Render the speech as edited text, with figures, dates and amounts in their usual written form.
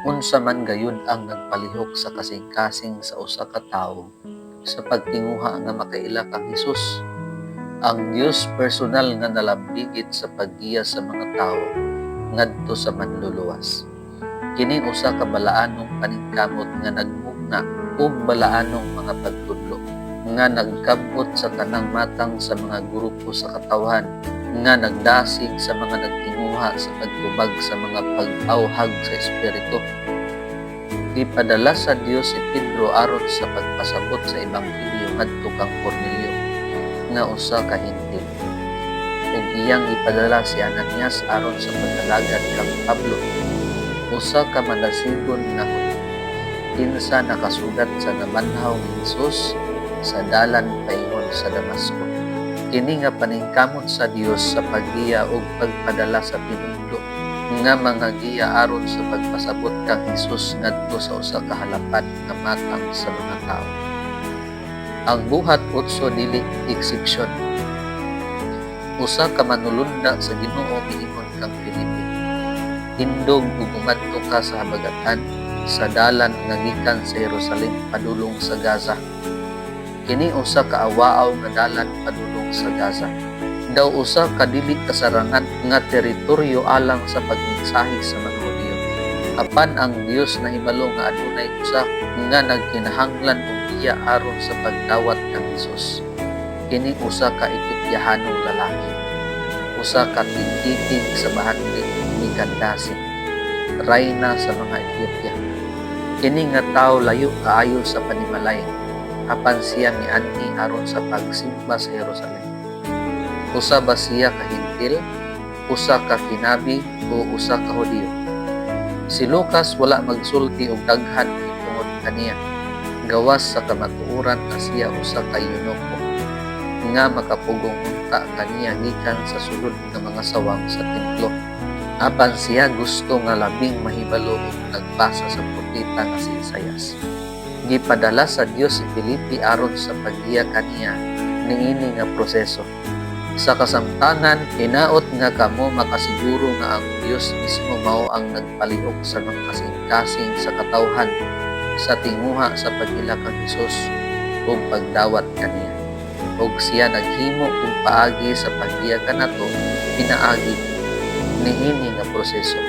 Unsa man gayud ang nagpalihok sa kasing-kasing sa usa ka tawo sa pagtinguha nga makaila kang Hesus. Ang Dios personal nga nalambigit sa paggiya sa mga tawo ngadto sa manluluwas. Kini usa ka balaanong paningkamot nga nagmugna ug balaanong mga pagtudlo nga nagkabot sa tanang matang sa mga grupo sa katawhan nga nagdasig sa mga nagtinguha sa pagtubag sa mga pag-awhag sa espiritu. Gipadala sa Dios si Pedro aron sa pagpasabot sa ebanghelyo ngadto kang Cornelio nga usa ka Hentil. Ug iyang ipadala si Ananias aron sa paghalagad kang Pablo, usa ka manasigon na hudyo, kinsa nakasugat sa nabanhaw ni Hesus sa dalan paingon sa Damasco. Kini nga paningkamot sa Dios sa paggiya ug pagpadala sa pinudlo nga mga giya aron sa pagpasabot kang Hesus ngadto sa usa ka halapat nga matang sa mga tawo. Ang buhat 8 dili eksepsyon. Usa ka manulunda sa Ginoo miingon kang Filipe. Tindog ug umadto ka sa habagatan sa dalan nga gikan sa Jerusalem padulong sa Gaza. Kini usa ka awaaw nga dalan padulong sa Gaza. Daw usa ka dili kasarangan nga teritoryo alang sa pagmensahe sa mga Hudyo. Apan ang Dios nahibalo nga adunay usa nga nagkinahanglan og iya aron sa pagdawat kang Hesus. Kini usa ka Etiopiahanong lalaki, usa ka titig sa bahanding ni Candace, rayna sa mga Ethiopia. Kini nga tawo layo kaayo sa panimalay, apan siya mianhi aron sa pagsimba sa Jerusalem. Usa ba siya ka Hentil, usa ka kinabi o usa ka Hudyo? Si Lucas wala magsulti og daghan tungod kaniya, gawas sa kamatuoran na siya usa ka eunuko nga makapugong unta kaniya gikan sa sulod ng mga sawang sa templo. Apan siya gusto nga labing mahibalo ug nagbasa sa propeta nga si Isaias. Gipadala sa Dios si Filipe aron sa paggiya kaniya niini nga proseso. Sa kasamtangan, hinaot nga kamo makasiguro nga ang Dios mismo mao ang nagpalihok sa mga kasing-kasing sa katawhan sa tinguha sa pagila kang Hesus ug pagdawat kaniya. Ug siya naghimo og paagi sa paggiya kanato pinaagi niini nga proseso.